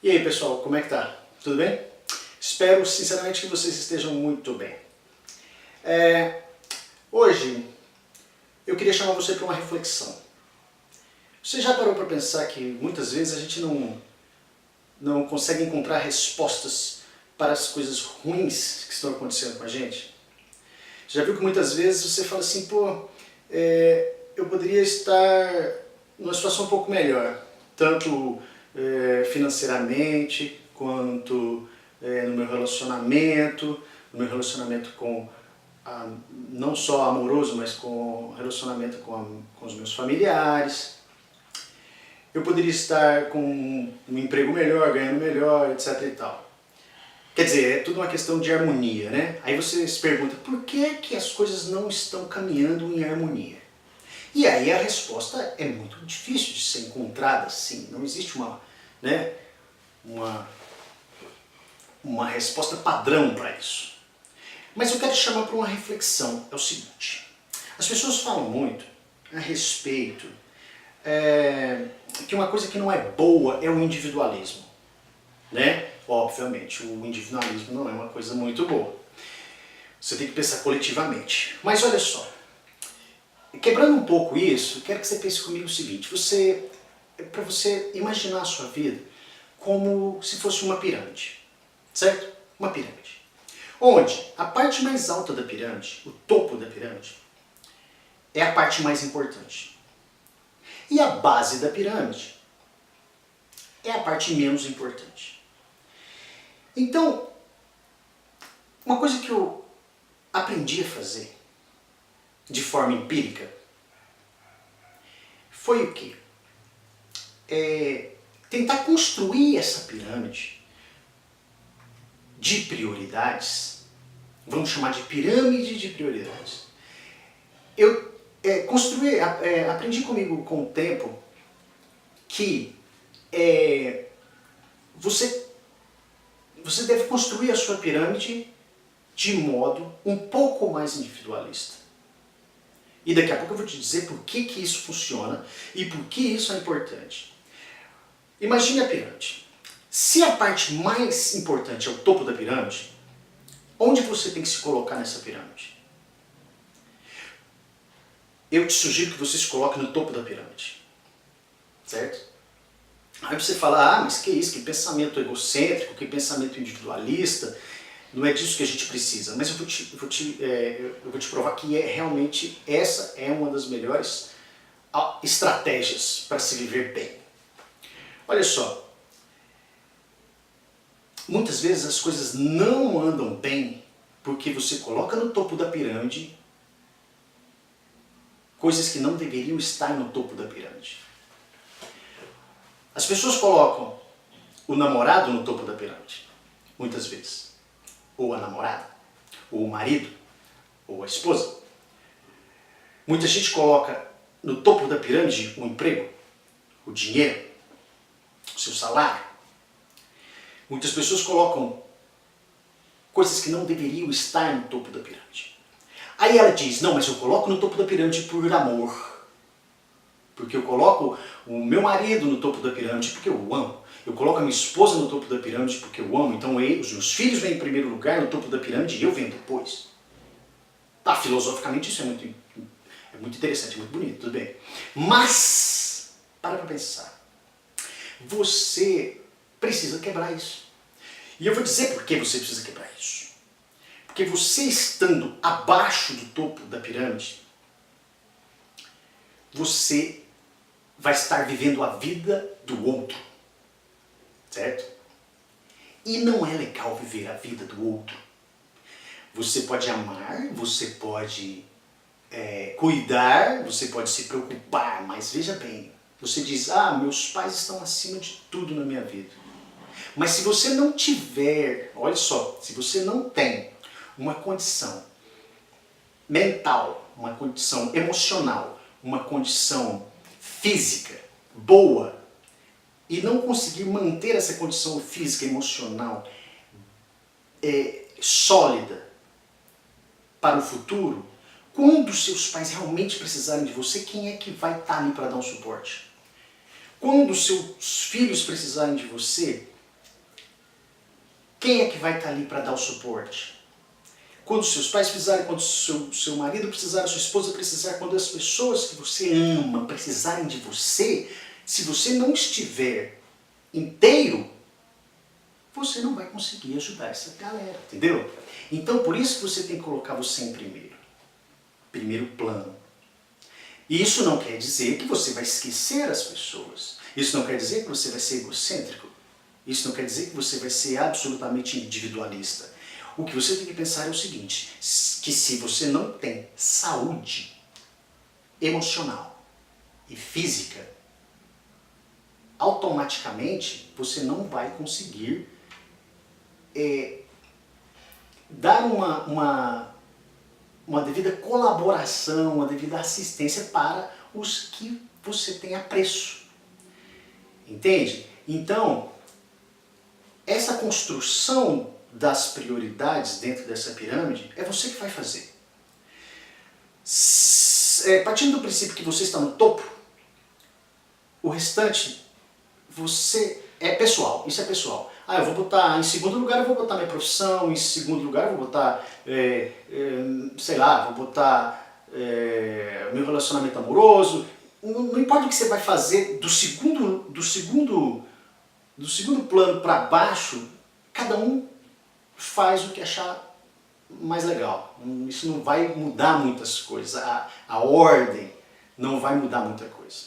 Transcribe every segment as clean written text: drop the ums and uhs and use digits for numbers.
E aí pessoal, como é que tá? Tudo bem? Espero sinceramente que vocês estejam muito bem. Hoje eu queria chamar você para uma reflexão. Você já parou para pensar que muitas vezes a gente não consegue encontrar respostas para as coisas ruins que estão acontecendo com a gente? Já viu que muitas vezes você fala assim, pô, eu poderia estar numa situação um pouco melhor, tanto financeiramente, quanto no meu relacionamento com, não só amoroso, mas com relacionamento com os meus familiares. Eu poderia estar com um emprego melhor, ganhando melhor, etc e tal. Quer dizer, é tudo uma questão de harmonia, né? Aí você se pergunta, por que as coisas não estão caminhando em harmonia? E aí a resposta é muito difícil de ser encontrada, sim. Não existe uma resposta padrão para isso. Mas eu quero te chamar para uma reflexão. É o seguinte, as pessoas falam muito a respeito que uma coisa que não é boa é o individualismo, né? Obviamente, o individualismo não é uma coisa muito boa. Você tem que pensar coletivamente. Mas olha só, quebrando um pouco isso, quero que você pense comigo o seguinte, para você imaginar a sua vida como se fosse uma pirâmide, certo? Uma pirâmide. Onde a parte mais alta da pirâmide, o topo da pirâmide, é a parte mais importante. E a base da pirâmide é a parte menos importante. Então, uma coisa que eu aprendi a fazer de forma empírica foi o quê? Tentar construir essa pirâmide de prioridades, vamos chamar de pirâmide de prioridades. Eu aprendi comigo com o tempo que você deve construir a sua pirâmide de modo um pouco mais individualista. E daqui a pouco eu vou te dizer por que isso funciona e por que isso é importante. Imagine a pirâmide. Se a parte mais importante é o topo da pirâmide, onde você tem que se colocar nessa pirâmide? Eu te sugiro que você se coloque no topo da pirâmide. Certo? Aí você fala, mas que isso, que pensamento egocêntrico, que pensamento individualista, não é disso que a gente precisa. Mas eu vou te provar que realmente essa é uma das melhores estratégias para se viver bem. Olha só, muitas vezes as coisas não andam bem porque você coloca no topo da pirâmide coisas que não deveriam estar no topo da pirâmide. As pessoas colocam o namorado no topo da pirâmide, muitas vezes. Ou a namorada, ou o marido, ou a esposa. Muita gente coloca no topo da pirâmide o emprego, o dinheiro, o seu salário. Muitas pessoas colocam coisas que não deveriam estar no topo da pirâmide. Aí ela diz, não, mas eu coloco no topo da pirâmide por amor. Porque eu coloco o meu marido no topo da pirâmide porque eu o amo. Eu coloco a minha esposa no topo da pirâmide porque eu amo. Então os meus filhos vêm em primeiro lugar no topo da pirâmide e eu venho depois. Tá, filosoficamente isso é muito interessante, é muito bonito, tudo bem. Mas, para pensar. Você precisa quebrar isso. E eu vou dizer por que você precisa quebrar isso. Porque você estando abaixo do topo da pirâmide, você vai estar vivendo a vida do outro. Certo? E não é legal viver a vida do outro. Você pode amar, você pode cuidar, você pode se preocupar, mas veja bem, você diz, meus pais estão acima de tudo na minha vida. Mas se você não tiver, olha só, se você não tem uma condição mental, uma condição emocional, uma condição física boa, e não conseguir manter essa condição física e emocional sólida para o futuro, quando seus pais realmente precisarem de você, quem é que vai estar ali para dar um suporte? Quando seus filhos precisarem de você, quem é que vai estar ali para dar o suporte? Quando seus pais precisarem, quando seu marido precisar, sua esposa precisar, quando as pessoas que você ama precisarem de você, se você não estiver inteiro, você não vai conseguir ajudar essa galera, entendeu? Então por isso que você tem que colocar você em primeiro plano. E isso não quer dizer que você vai esquecer as pessoas. Isso não quer dizer que você vai ser egocêntrico. Isso não quer dizer que você vai ser absolutamente individualista. O que você tem que pensar é o seguinte, que se você não tem saúde emocional e física, automaticamente você não vai conseguir dar uma devida colaboração, uma devida assistência para os que você tem apreço. Entende? Então, essa construção das prioridades dentro dessa pirâmide é você que vai fazer. Partindo do princípio que você está no topo, o restante você é pessoal, isso é pessoal. Eu vou botar em segundo lugar, eu vou botar minha profissão, em segundo lugar eu vou botar, sei lá, vou botar meu relacionamento amoroso. Não importa o que você vai fazer do segundo plano para baixo, cada um faz o que achar mais legal. Isso não vai mudar muitas coisas, a ordem não vai mudar muita coisa.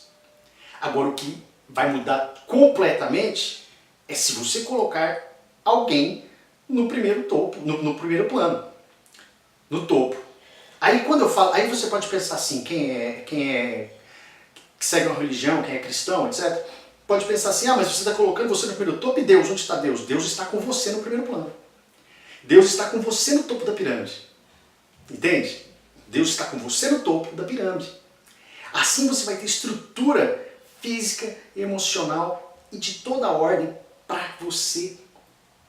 Agora o que vai mudar completamente é se você colocar alguém no primeiro topo, no primeiro plano, no topo. Aí quando eu falo, aí você pode pensar assim, quem que segue uma religião, quem é cristão, etc. Pode pensar assim, mas você está colocando você no primeiro topo e Deus, onde está Deus? Deus está com você no primeiro plano. Deus está com você no topo da pirâmide. Entende? Deus está com você no topo da pirâmide. Assim você vai ter estrutura física, emocional e de toda a ordem para você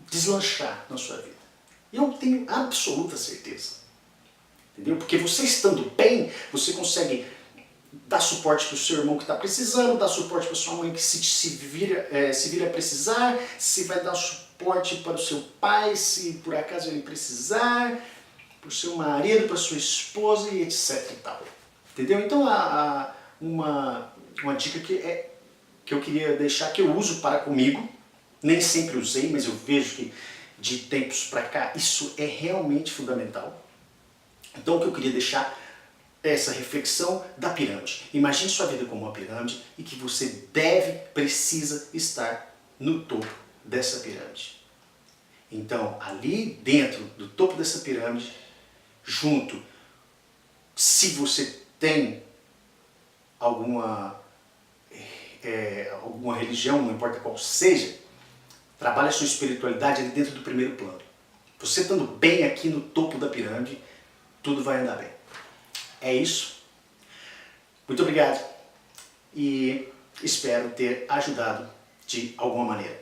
deslanchar na sua vida. E eu tenho absoluta certeza. Entendeu? Porque você estando bem, você consegue dar suporte para o seu irmão que está precisando, dar suporte para a sua mãe que se vira a precisar, se vai dar suporte para o seu pai, se por acaso ele precisar, para o seu marido, para a sua esposa e etc. E tal. Entendeu? Então uma dica que eu queria deixar, que eu uso para comigo, nem sempre usei, mas eu vejo que de tempos para cá isso é realmente fundamental. Então o que eu queria deixar é essa reflexão da pirâmide. Imagine sua vida como uma pirâmide e que você precisa estar no topo dessa pirâmide. Então ali dentro do topo dessa pirâmide, junto, se você tem alguma religião, não importa qual seja, trabalhe a sua espiritualidade ali dentro do primeiro plano. Você estando bem aqui no topo da pirâmide, tudo vai andar bem. É isso. Muito obrigado e espero ter ajudado de alguma maneira.